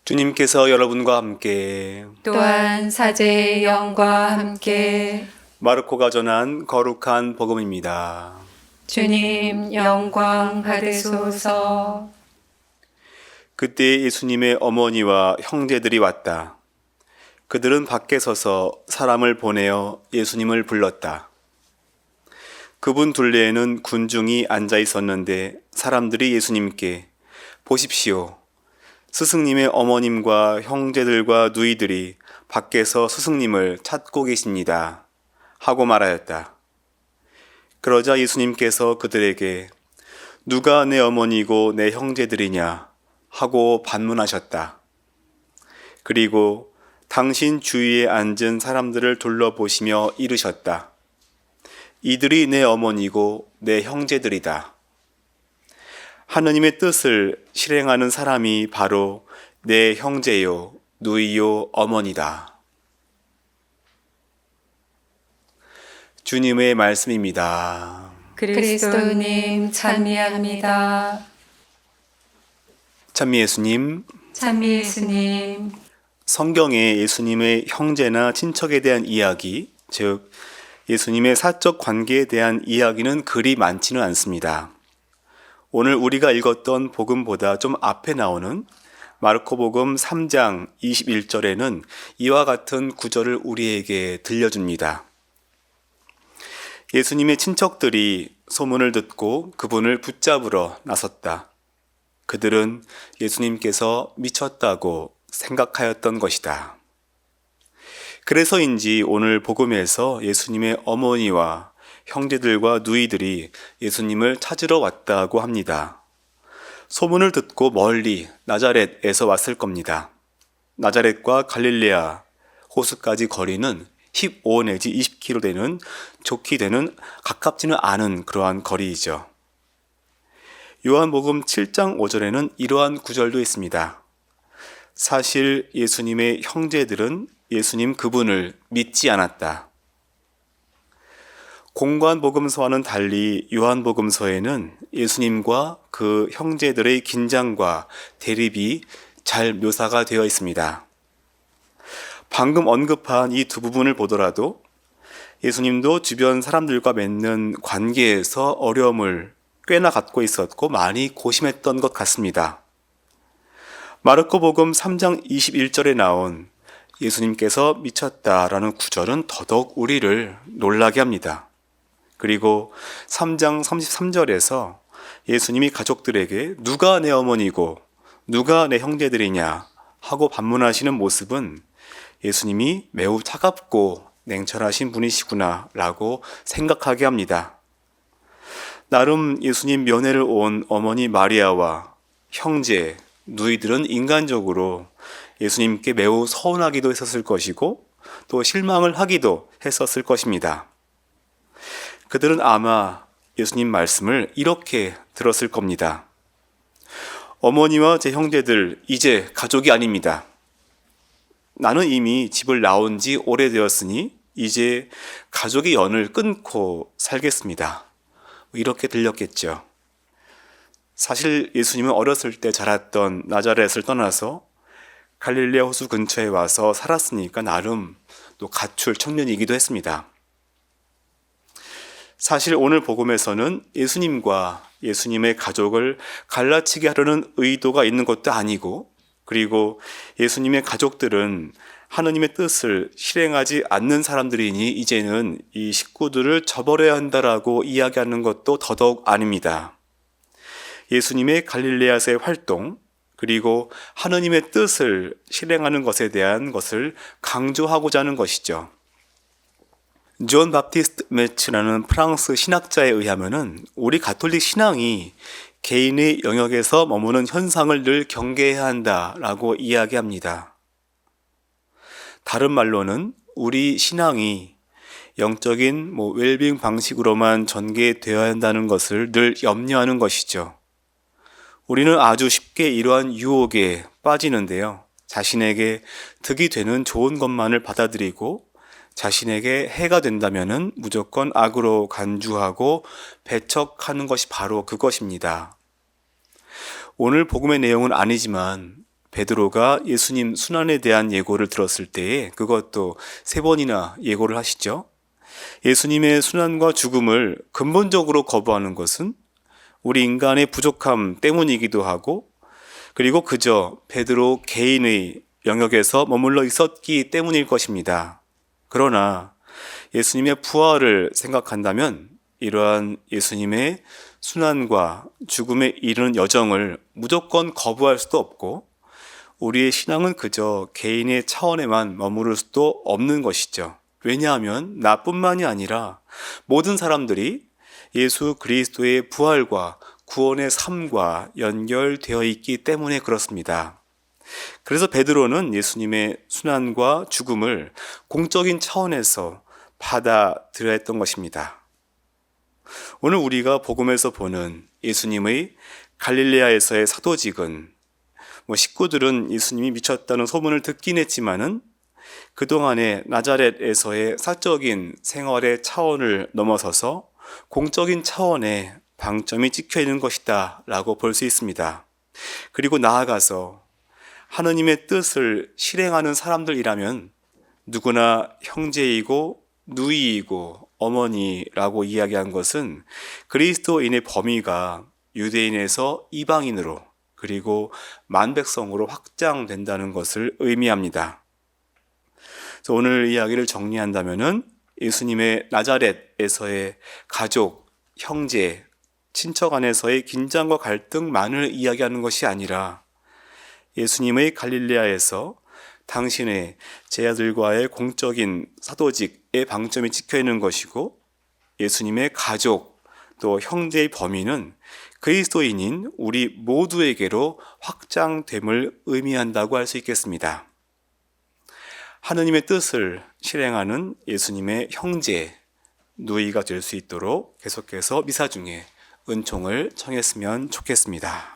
주님께서 여러분과 함께 또한 사제의 영과 함께 마르코가 전한 거룩한 복음입니다. 주님 영광 받으소서. 그때 예수님의 어머니와 형제들이 왔다. 그들은 밖에 서서 사람을 보내어 예수님을 불렀다. 그분 둘레에는 군중이 앉아 있었는데 사람들이 예수님께 보십시오. 스승님의 어머님과 형제들과 누이들이 밖에서 스승님을 찾고 계십니다. 하고 말하였다. 그러자 예수님께서 그들에게 누가 내 어머니고 내 형제들이냐 하고 반문하셨다. 그리고 당신 주위에 앉은 사람들을 둘러보시며 이르셨다. 이들이 내 어머니고 내 형제들이다. 하느님의 뜻을 실행하는 사람이 바로 내 형제요, 누이요, 어머니다. 주님의 말씀입니다. 그리스도님 찬미합니다. 찬미 예수님, 찬미 예수님. 성경에 예수님의 형제나 친척에 대한 이야기, 즉 예수님의 사적 관계에 대한 이야기는 그리 많지는 않습니다. 오늘 우리가 읽었던 복음보다 좀 앞에 나오는 마르코복음 3장 21절에는 이와 같은 구절을 우리에게 들려줍니다. 예수님의 친척들이 소문을 듣고 그분을 붙잡으러 나섰다. 그들은 예수님께서 미쳤다고 생각하였던 것이다. 그래서인지 오늘 복음에서 예수님의 어머니와 형제들과 누이들이 예수님을 찾으러 왔다고 합니다. 소문을 듣고 멀리 나자렛에서 왔을 겁니다. 나자렛과 갈릴레아 호수까지 거리는 15 내지 20km 되는 좋게 되는 가깝지는 않은 그러한 거리이죠. 요한복음 7장 5절에는 이러한 구절도 있습니다. 사실 예수님의 형제들은 예수님 그분을 믿지 않았다. 공관복음서와는 달리 요한복음서에는 예수님과 그 형제들의 긴장과 대립이 잘 묘사가 되어 있습니다. 방금 언급한 이 두 부분을 보더라도 예수님도 주변 사람들과 맺는 관계에서 어려움을 꽤나 갖고 있었고 많이 고심했던 것 같습니다. 마르코복음 3장 21절에 나온 예수님께서 미쳤다라는 구절은 더더욱 우리를 놀라게 합니다. 그리고 3장 33절에서 예수님이 가족들에게 누가 내 어머니고 누가 내 형제들이냐 하고 반문하시는 모습은 예수님이 매우 차갑고 냉철하신 분이시구나 라고 생각하게 합니다. 나름 예수님 면회를 온 어머니 마리아와 형제, 누이들은 인간적으로 예수님께 매우 서운하기도 했었을 것이고 또 실망을 하기도 했었을 것입니다. 그들은 아마 예수님 말씀을 이렇게 들었을 겁니다. 어머니와 제 형제들 이제 가족이 아닙니다. 나는 이미 집을 나온 지 오래되었으니 이제 가족의 연을 끊고 살겠습니다. 이렇게 들렸겠죠. 사실 예수님은 어렸을 때 자랐던 나자렛을 떠나서 갈릴레아 호수 근처에 와서 살았으니까 나름 또 가출 청년이기도 했습니다. 사실 오늘 복음에서는 예수님과 예수님의 가족을 갈라치게 하려는 의도가 있는 것도 아니고 그리고 예수님의 가족들은 하느님의 뜻을 실행하지 않는 사람들이니 이제는 이 식구들을 저버려야 한다라고 이야기하는 것도 더더욱 아닙니다. 예수님의 갈릴레아에서의 활동 그리고 하느님의 뜻을 실행하는 것에 대한 것을 강조하고자 하는 것이죠. 존 바프티스트 매츠라는 프랑스 신학자에 의하면은 우리 가톨릭 신앙이 개인의 영역에서 머무는 현상을 늘 경계해야 한다라고 이야기합니다. 다른 말로는 우리 신앙이 영적인 웰빙 방식으로만 전개되어야 한다는 것을 늘 염려하는 것이죠. 우리는 아주 쉽게 이러한 유혹에 빠지는데요. 자신에게 득이 되는 좋은 것만을 받아들이고 자신에게 해가 된다면은 무조건 악으로 간주하고 배척하는 것이 바로 그것입니다. 오늘 복음의 내용은 아니지만 베드로가 예수님 순환에 대한 예고를 들었을 때에 그것도 3번이나 예고를 하시죠. 예수님의 순환과 죽음을 근본적으로 거부하는 것은 우리 인간의 부족함 때문이기도 하고, 그리고 그저 베드로 개인의 영역에서 머물러 있었기 때문일 것입니다. 그러나 예수님의 부활을 생각한다면 이러한 예수님의 순환과 죽음에 이르는 여정을 무조건 거부할 수도 없고, 우리의 신앙은 그저 개인의 차원에만 머무를 수도 없는 것이죠. 왜냐하면 나뿐만이 아니라 모든 사람들이 예수 그리스도의 부활과 구원의 삶과 연결되어 있기 때문에 그렇습니다. 그래서 베드로는 예수님의 순환과 죽음을 공적인 차원에서 받아들여야 했던 것입니다. 오늘 우리가 복음에서 보는 예수님의 갈릴레아에서의 사도직은 식구들은 예수님이 미쳤다는 소문을 듣긴 했지만은 그동안의 나자렛에서의 사적인 생활의 차원을 넘어서서 공적인 차원에 방점이 찍혀 있는 것이다 라고 볼 수 있습니다. 그리고 나아가서 하느님의 뜻을 실행하는 사람들이라면 누구나 형제이고 누이이고 어머니라고 이야기한 것은 그리스도인의 범위가 유대인에서 이방인으로 그리고 만백성으로 확장된다는 것을 의미합니다. 그래서 오늘 이야기를 정리한다면은 예수님의 나자렛에서의 가족, 형제, 친척 안에서의 긴장과 갈등만을 이야기하는 것이 아니라 예수님의 갈릴레아에서 당신의 제자들과의 공적인 사도직의 방점이 찍혀 있는 것이고, 예수님의 가족 또 형제의 범위는 그리스도인인 우리 모두에게로 확장됨을 의미한다고 할 수 있겠습니다. 하느님의 뜻을 실행하는 예수님의 형제, 누이가 될 수 있도록 계속해서 미사 중에 은총을 청했으면 좋겠습니다.